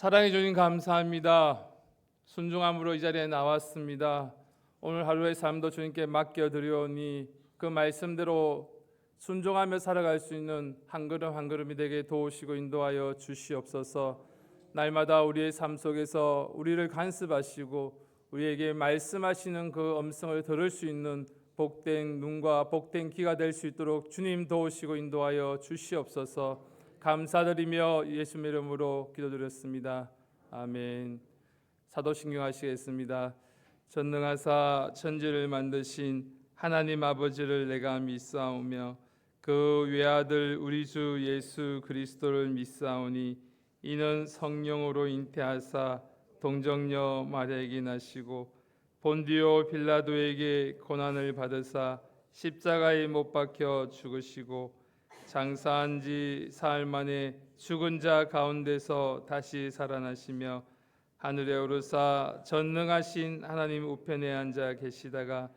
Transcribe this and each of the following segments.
사랑해 주님 감사합니다. 순종함으로 이 자리에 나왔습니다. 오늘 하루의 삶도 주님께 맡겨드리오니 그 말씀대로 순종하며 살아갈 수 있는 한 걸음 한 걸음이 되게 도우시고 인도하여 주시옵소서. 날마다 우리의 삶 속에서 우리를 간섭하시고 우리에게 말씀하시는 그 음성을 들을 수 있는 복된 눈과 복된 귀가 될 수 있도록 주님 도우시고 인도하여 주시옵소서. 감사드리며 예수님 이름으로 기도드렸습니다. 아멘. 사도신경 하시겠습니다. 전능하사 천지를 만드신 하나님 아버지를 내가 믿사오며 그 외아들 우리 주 예수 그리스도를 믿사오니 이는 성령으로 잉태하사 동정녀 마리아에게 나시고 본디오 빌라도에게 고난을 받으사 십자가에 못 박혀 죽으시고 장사한 지 사흘 만에 죽은 자 가운데서 다시 살아나시며 하늘에 오르사 전능하신 하나님 우편에 앉아 계시다가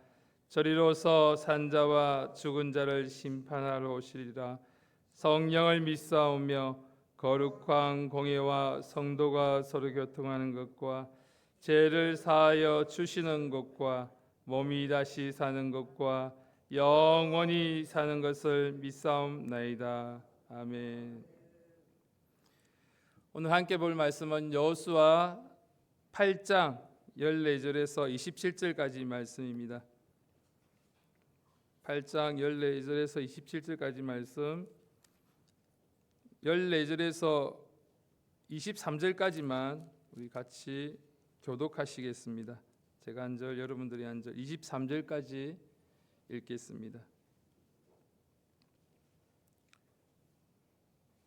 저리로서 산자와 죽은 자를 심판하러 오시리라. 성령을 믿사오며 거룩한 공예와 성도가 서로 교통하는 것과 죄를 사하여 주시는 것과 몸이 다시 사는 것과 영원히 사는 것을 믿사옵나이다. 아멘. 오늘 함께 볼 말씀은 여호수아 8장 14절에서 27절까지 말씀입니다. 8장 14절에서 27절까지 말씀, 14절에서 23절까지만 우리 같이 교독하시겠습니다. 제가 한 절, 여러분들이 한 절, 23절까지 읽겠습니다.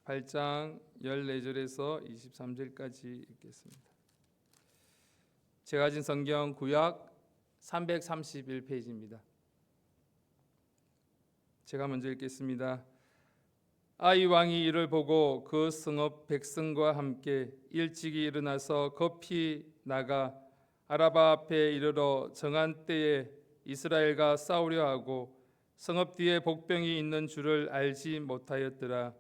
8장 14절에서 23절까지 읽겠습니다. 제가 가진 성경 구약 331페이지입니다. 제가 먼저 읽겠습니다. 아이 왕이 이를 보고 그 성읍 백성과 함께 일찍이 일어나서 급히 나가 아라바 앞에 이르러 정한 때에 이스라엘과 싸우려 하고 성읍 뒤에 복병이 있는 줄을 알지 못하였더라.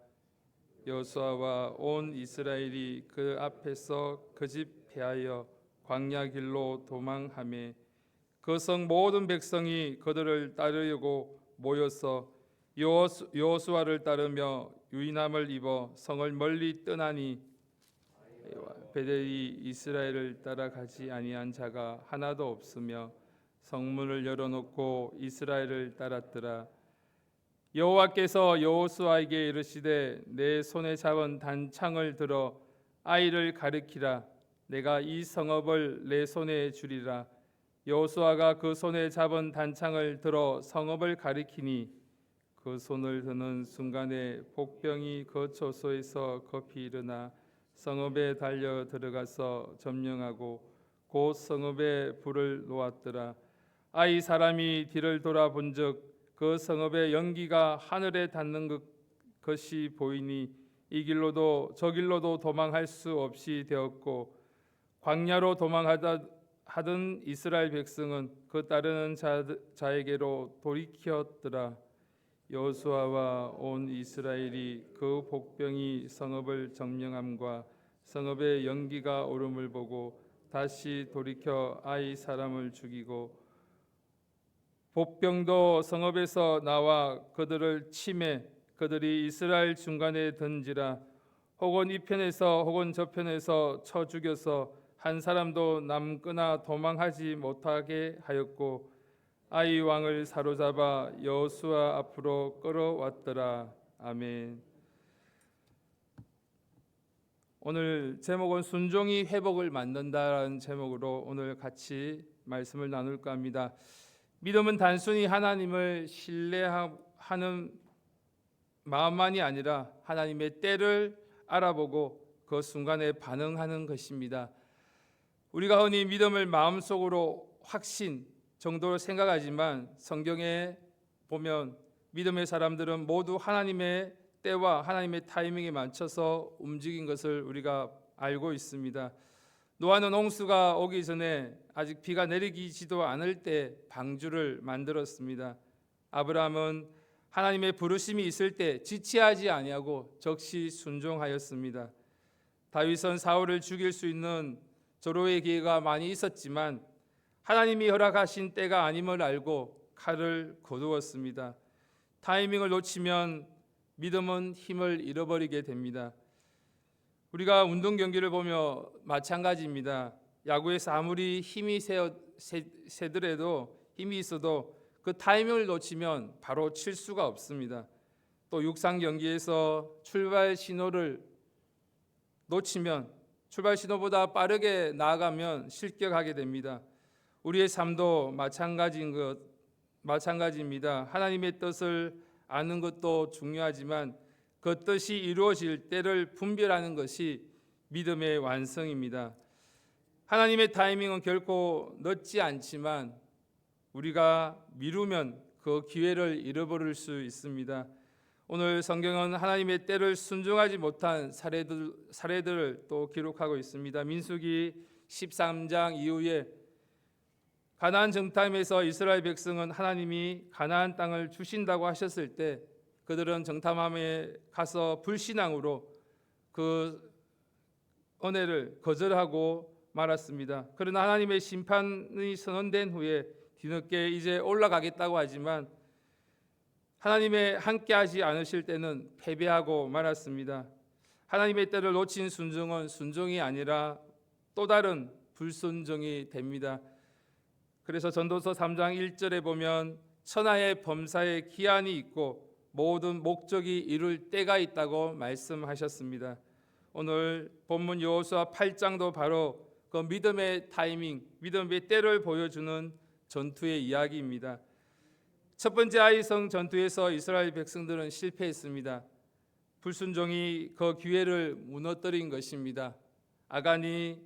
여호수아와 온 이스라엘이 그 앞에서 그 집 패하여 광야 길로 도망하매 그 성 모든 백성이 그들을 따르려고 모여서 여호수아를 따르며 유인함을 입어 성을 멀리 떠나니 베델이 이스라엘을 따라가지 아니한 자가 하나도 없으며 성문을 열어놓고 이스라엘을 따랐더라. 여호와께서 여호수아에게 이르시되 내 손에 잡은 단창을 들어 아이를 가리키라. 내가 이 성읍을 내 손에 주리라. 여호수아가 그 손에 잡은 단창을 들어 성읍을 가리키니 그 손을 드는 순간에 복병이 그 초소에서 급히 일어나 성읍에 달려 들어가서 점령하고 곧 성읍에 불을 놓았더라. 아이 사람이 뒤를 돌아본즉 그 성읍의 연기가 하늘에 닿는 것이 보이니 이 길로도 저 길로도 도망할 수 없이 되었고 광야로 도망하던 이스라엘 백성은 그 따르는 자에게로 돌이켰더라. 여호수아와 온 이스라엘이 그 복병이 성읍을 점령함과 성읍의 연기가 오름을 보고 다시 돌이켜 아이 사람을 죽이고 복병도 성읍에서 나와 그들을 치매 그들이 이스라엘 중간에 든지라. 혹은 이 편에서 혹은 저 편에서 쳐 죽여서 한 사람도 남거나 도망하지 못하게 하였고 아이 왕을 사로잡아 여호수아 앞으로 끌어왔더라. 아멘. 오늘 제목은 순종이 회복을 만든다라는 제목으로 오늘 같이 말씀을 나눌까 합니다. 믿음은 단순히 하나님을 신뢰하는 마음만이 아니라 하나님의 때를 알아보고 그 순간에 반응하는 것입니다. 우리가 흔히 믿음을 마음속으로 확신 정도로 생각하지만 성경에 보면 믿음의 사람들은 모두 하나님의 때와 하나님의 타이밍에 맞춰서 움직인 것을 우리가 알고 있습니다. 노아는 홍수가 오기 전에 아직 비가 내리지도 않을 때 방주를 만들었습니다. 아브라함은 하나님의 부르심이 있을 때 지체하지 아니하고 적시 순종하였습니다. 다윗은 사울을 죽일 수 있는 절호의 기회가 많이 있었지만 하나님이 허락하신 때가 아님을 알고 칼을 거두었습니다. 타이밍을 놓치면 믿음은 힘을 잃어버리게 됩니다. 우리가 운동 경기를 보며 마찬가지입니다. 야구에서 아무리 힘이 세더라도 힘이 있어도 그 타이밍을 놓치면 바로 칠 수가 없습니다. 또 육상 경기에서 출발 신호를 놓치면 출발 신호보다 빠르게 나아가면 실격하게 됩니다. 우리의 삶도 마찬가지입니다. 하나님의 뜻을 아는 것도 중요하지만 그 뜻이 이루어질 때를 분별하는 것이 믿음의 완성입니다. 하나님의 타이밍은 결코 늦지 않지만 우리가 미루면 그 기회를 잃어버릴 수 있습니다. 오늘 성경은 하나님의 때를 순종하지 못한 사례들을 또 기록하고 있습니다. 민수기 13장 이후에 가나안 정탐에서 이스라엘 백성은 하나님이 가나안 땅을 주신다고 하셨을 때 그들은 정탐함에 가서 불신앙으로 그 은혜를 거절하고 말았습니다. 그러나 하나님의 심판이 선언된 후에 뒤늦게 이제 올라가겠다고 하지만 하나님의 함께하지 않으실 때는 패배하고 말았습니다. 하나님의 때를 놓친 순종은 순종이 아니라 또 다른 불순종이 됩니다. 그래서 전도서 3장 1절에 보면 천하의 범사에 기한이 있고 모든 목적이 이룰 때가 있다고 말씀하셨습니다. 오늘 본문 여호수아 8장도 바로 그 믿음의 타이밍, 믿음의 때를 보여주는 전투의 이야기입니다. 첫 번째 아이성 전투에서 이스라엘 백성들은 실패했습니다. 불순종이 그 기회를 무너뜨린 것입니다. 아간이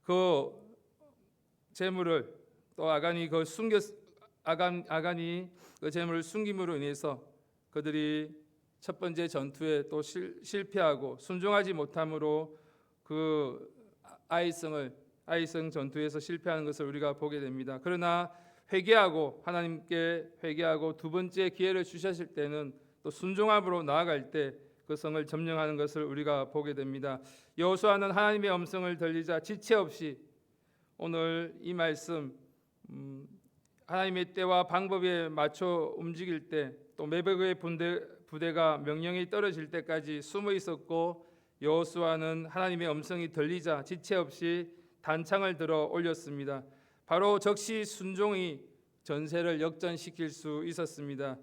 그 재물을 또 아간이 그 재물을 숨김으로 인해서 그들이 첫 번째 전투에 또 실패하고 순종하지 못함으로 그 아이성 전투에서 실패하는 것을 우리가 보게 됩니다. 그러나 하나님께 회개하고 두 번째 기회를 주셨을 때는 또 순종함으로 나아갈 때 그 성을 점령하는 것을 우리가 보게 됩니다. 여호수아는 하나님의 음성을 들리자 지체 없이 오늘 이 말씀 하나님의 때와 방법에 맞춰 움직일 때 또 매복의 부대가 명령이 떨어질 때까지 숨어 있었고 여호수아는 하나님의 음성이 들리자 지체 없이 단창을 들어 올렸습니다. 바로 적시 순종이 전세를 역전시킬 수 있었습니다.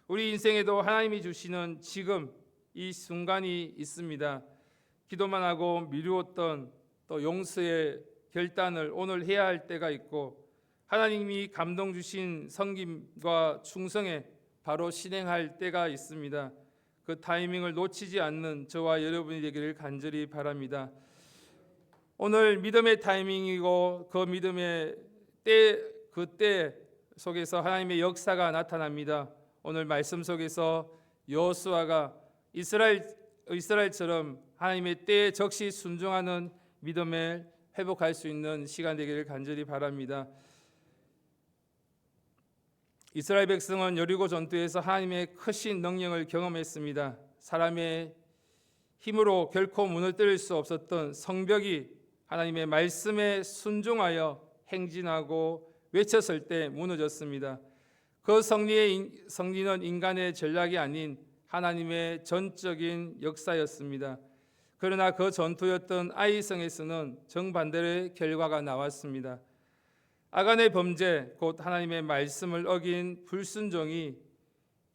우리 인생에도 하나님이 주시는 지금 이 순간이 있습니다. 기도만 하고 미루었던 또 용서의 결단을 오늘 해야 할 때가 있고 하나님이 감동 주신 섬김과 충성에 바로 실행할 때가 있습니다. 그 타이밍을 놓치지 않는 저와 여러분이 되기를 간절히 바랍니다. 오늘 믿음의 타이밍이고 그 믿음의 때 속에서 하나님의 역사가 나타납니다. 오늘 말씀 속에서 여호수아가 이스라엘처럼 하나님의 때에 적시 순종하는 믿음을 회복할 수 있는 시간 되기를 간절히 바랍니다. 이스라엘 백성은 여리고 전투에서 하나님의 크신 능력을 경험했습니다. 사람의 힘으로 결코 무너뜨릴 수 없었던 성벽이 하나님의 말씀에 순종하여 행진하고 외쳤을 때 무너졌습니다. 그 승리는 인간의 전략이 아닌 하나님의 전적인 역사였습니다. 그러나 그 전투였던 아이성에서는 정반대의 결과가 나왔습니다. 아간의 범죄, 곧 하나님의 말씀을 어긴 불순종이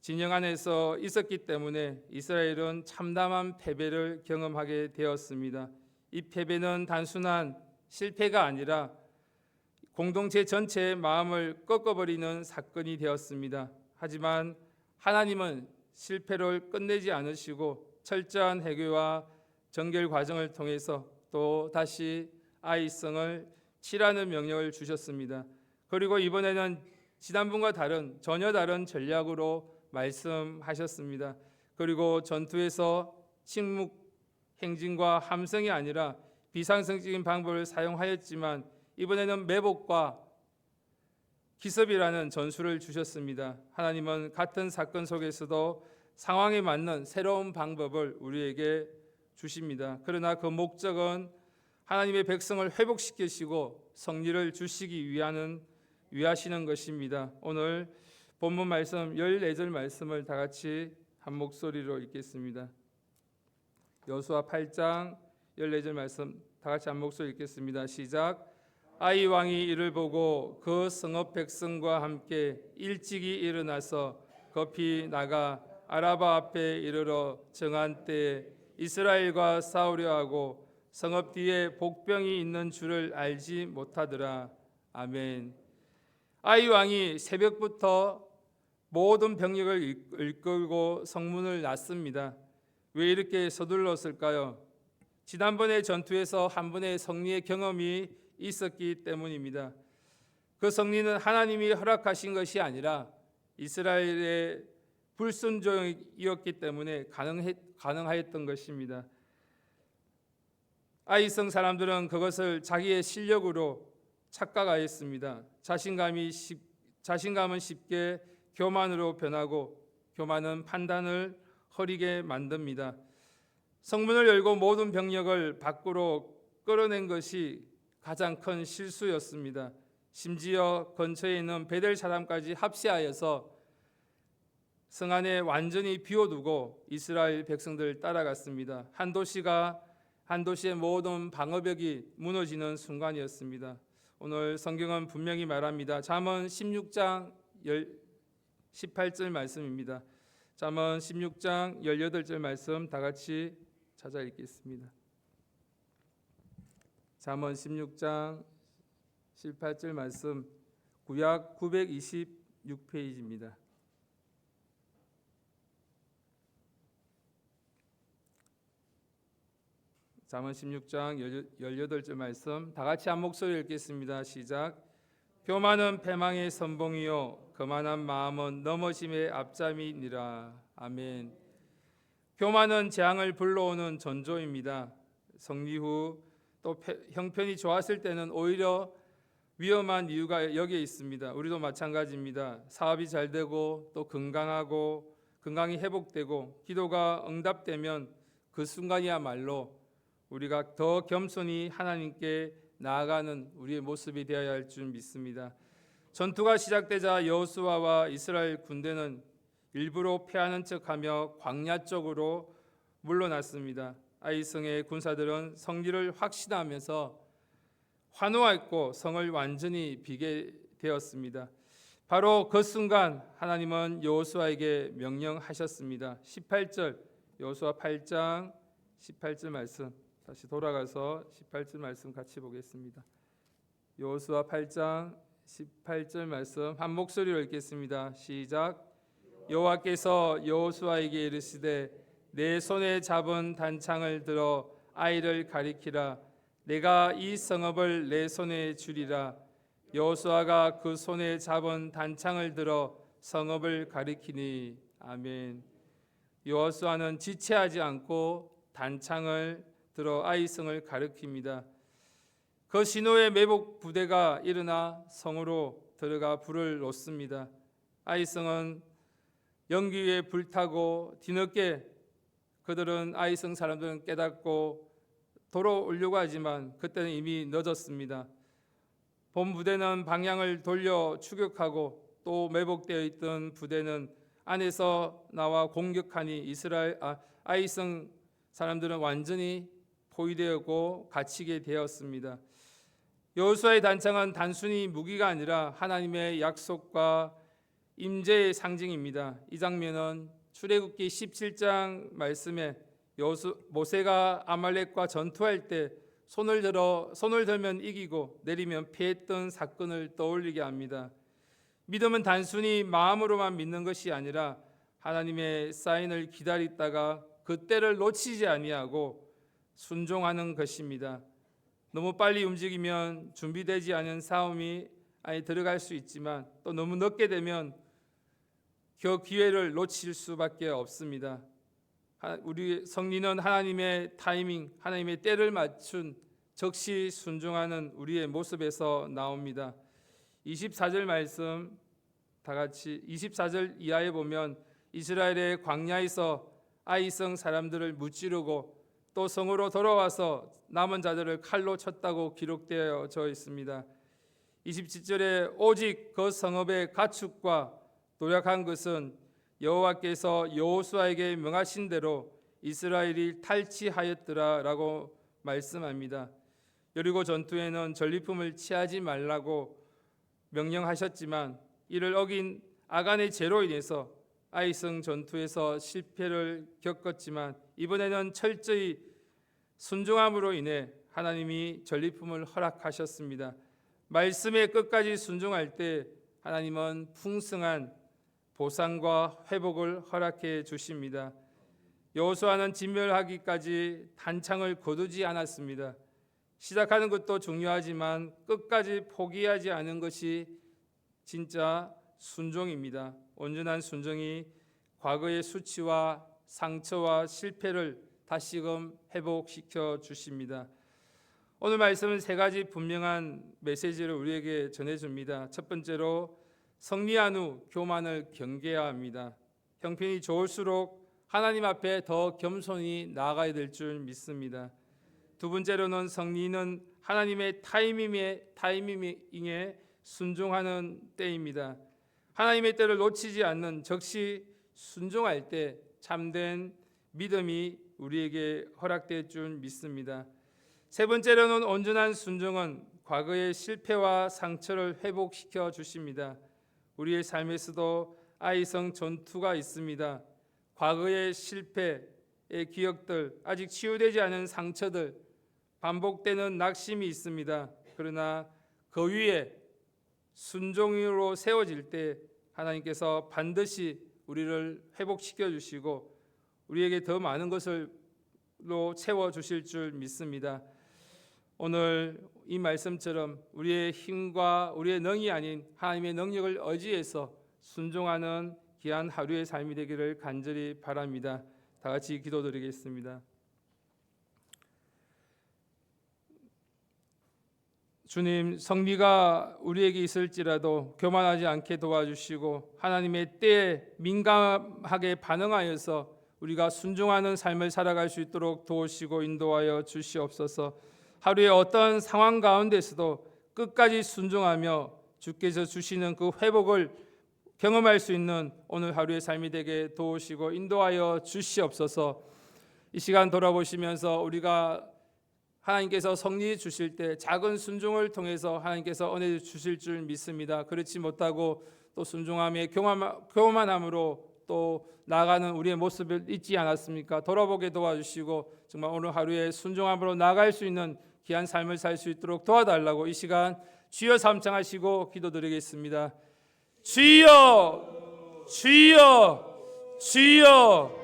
진영 안에서 있었기 때문에 이스라엘은 참담한 패배를 경험하게 되었습니다. 이 패배는 단순한 실패가 아니라 공동체 전체의 마음을 꺾어버리는 사건이 되었습니다. 하지만 하나님은 실패를 끝내지 않으시고 철저한 해결과 정결 과정을 통해서 또 다시 아이성을 치라는 명령을 주셨습니다. 그리고 이번에는 지난번과 전혀 다른 전략으로 말씀하셨습니다. 그리고 전투에서 침묵 행진과 함성이 아니라 비상식적인 방법을 사용하였지만 이번에는 매복과 기습이라는 전술을 주셨습니다. 하나님은 같은 사건 속에서도 상황에 맞는 새로운 방법을 우리에게 주십니다. 그러나 그 목적은 하나님의 백성을 회복시키시고 성리를 주시기 위하시는 것입니다. 오늘 본문 말씀 14절 말씀을 다 같이 한 목소리로 읽겠습니다. 여호수아 8장 14절 말씀 다 같이 한 목소리 읽겠습니다. 시작. 아이 왕이 이를 보고 그 성읍 백성과 함께 일찍이 일어나서 급히 나가 아라바 앞에 이르러 정한 때에 이스라엘과 싸우려 하고 성읍 뒤에 복병이 있는 줄을 알지 못하더라. 아멘. 아이 왕이 새벽부터 모든 병력을 이끌고 성문을 났습니다. 왜 이렇게 서둘렀을까요? 지난번의 전투에서 한 번의 승리의 경험이 있었기 때문입니다. 그 승리는 하나님이 허락하신 것이 아니라 이스라엘의 불순종이었기 때문에 가능하였던 것입니다. 아이성 사람들은 그것을 자기의 실력으로 착각하였습니다. 자신감은 쉽게 교만으로 변하고 교만은 판단을 흐리게 만듭니다. 성문을 열고 모든 병력을 밖으로 끌어낸 것이 가장 큰 실수였습니다. 심지어 근처에 있는 베델 사람까지 합세하여서 성 안에 완전히 비워두고 이스라엘 백성들을 따라갔습니다. 한 도시의 모든 방어벽이 무너지는 순간이었습니다. 오늘 성경은 분명히 말합니다. 잠언 16장 18절 말씀입니다. 잠언 16장 18절 말씀 다 같이 찾아 읽겠습니다. 잠언 16장 18절 말씀 구약 926페이지입니다. 잠언 16장 18절 말씀 다 같이 한 목소리 읽겠습니다. 시작. 교만은 패망의 선봉이요 거만한 마음은 넘어짐의 앞잠이니라. 아멘. 교만은 재앙을 불러오는 전조입니다. 승리 후 또 형편이 좋았을 때는 오히려 위험한 이유가 여기에 있습니다. 우리도 마찬가지입니다. 사업이 잘 되고 또 건강이 회복되고 기도가 응답되면 그 순간이야말로 우리가 더 겸손히 하나님께 나아가는 우리의 모습이 되어야 할 줄 믿습니다. 전투가 시작되자 여호수아와 이스라엘 군대는 일부러 패하는 척하며 광야 쪽으로 물러났습니다. 아이성의 군사들은 승리를 확신하면서 환호했고 성을 완전히 비게 되었습니다. 바로 그 순간 하나님은 여호수아에게 명령하셨습니다. 18절 여호수아 8장 18절 말씀 다시 돌아가서 18절 말씀 같이 보겠습니다. 여호수아 8장 18절 말씀 한 목소리로 읽겠습니다. 시작. 여호와께서 여호수아에게 이르시되 내 손에 잡은 단창을 들어 아이를 가리키라. 내가 이 성읍을 내 손에 주리라. 여호수아가 그 손에 잡은 단창을 들어 성읍을 가리키니. 아멘. 여호수아는 지체하지 않고 단창을 들어 아이성을 가리킵니다. 그 신호의 매복 부대가 일어나 성으로 들어가 불을 놓습니다. 아이성은 연기 위에 불타고 뒤늦게 그들은 아이성 사람들은 깨닫고 돌아오려고 하지만 그때는 이미 늦었습니다. 본 부대는 방향을 돌려 추격하고 또 매복되어 있던 부대는 안에서 나와 공격하니 아이성 사람들은 완전히 포위되었고 갇히게 되었습니다. 여호수아의 단창은 단순히 무기가 아니라 하나님의 약속과 임재의 상징입니다. 이 장면은 출애굽기 17장 말씀에 모세가 아말렉과 전투할 때 손을 들면 이기고 내리면 패했던 사건을 떠올리게 합니다. 믿음은 단순히 마음으로만 믿는 것이 아니라 하나님의 사인을 기다리다가 그 때를 놓치지 아니하고 순종하는 것입니다. 너무 빨리 움직이면 준비되지 않은 싸움이 들어갈 수 있지만 또 너무 늦게 되면 그 기회를 놓칠 수밖에 없습니다. 우리 승리는 하나님의 타이밍, 하나님의 때를 맞춘 적시 순종하는 우리의 모습에서 나옵니다. 24절 말씀 다 같이 24절 이하에 보면 이스라엘의 광야에서 아이성 사람들을 무찌르고 또 성으로 돌아와서 남은 자들을 칼로 쳤다고 기록되어져 있습니다. 27절에 오직 그 성읍의 가축과 도약한 것은 여호와께서 여호수아에게 명하신 대로 이스라엘이 탈취하였더라라고 말씀합니다. 여리고 전투에는 전리품을 취하지 말라고 명령하셨지만 이를 어긴 아간의 죄로 인해서 아이성 전투에서 실패를 겪었지만 이번에는 철저히 순종함으로 인해 하나님이 전리품을 허락하셨습니다. 말씀에 끝까지 순종할 때 하나님은 풍성한 보상과 회복을 허락해 주십니다. 여호수아는 진멸하기까지 단창을 거두지 않았습니다. 시작하는 것도 중요하지만 끝까지 포기하지 않은 것이 진짜 순종입니다. 온전한 순종이 과거의 수치와 상처와 실패를 다시금 회복시켜 주십니다. 오늘 말씀은 세 가지 분명한 메시지를 우리에게 전해줍니다. 첫 번째로 성리한 후 교만을 경계해야 합니다. 형편이 좋을수록 하나님 앞에 더 겸손히 나아가야 될 줄 믿습니다. 두 번째로는 성리는 하나님의 타이밍에 순종하는 때입니다. 하나님의 때를 놓치지 않는 적시 순종할 때 참된 믿음이 우리에게 허락될 줄 믿습니다. 세 번째로는 온전한 순종은 과거의 실패와 상처를 회복시켜 주십니다. 우리의 삶에서도 아이성 전투가 있습니다. 과거의 실패의 기억들, 아직 치유되지 않은 상처들, 반복되는 낙심이 있습니다. 그러나 그 위에 순종으로 세워질 때 하나님께서 반드시 우리를 회복시켜 주시고 우리에게 더 많은 것을로 채워 주실 줄 믿습니다. 오늘 이 말씀처럼 우리의 힘과 우리의 능이 아닌 하나님의 능력을 의지해서 순종하는 귀한 하루의 삶이 되기를 간절히 바랍니다. 다 같이 기도드리겠습니다. 주님, 성리가 우리에게 있을지라도 교만하지 않게 도와주시고 하나님의 때에 민감하게 반응하여서 우리가 순종하는 삶을 살아갈 수 있도록 도우시고 인도하여 주시옵소서. 하루의 어떤 상황 가운데서도 끝까지 순종하며 주께서 주시는 그 회복을 경험할 수 있는 오늘 하루의 삶이 되게 도우시고 인도하여 주시옵소서. 이 시간 돌아보시면서 우리가 하나님께서 성리 주실 때 작은 순종을 통해서 하나님께서 은혜 주실 줄 믿습니다. 그렇지 못하고 또 순종함에 교만함으로 또 나아가는 우리의 모습을 잊지 않았습니까? 돌아보게 도와주시고 정말 오늘 하루에 순종함으로 나아갈 수 있는 귀한 삶을 살 수 있도록 도와달라고 이 시간 주여 삼창하시고 기도드리겠습니다. 주여, 주여, 주여.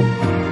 기도드립니다.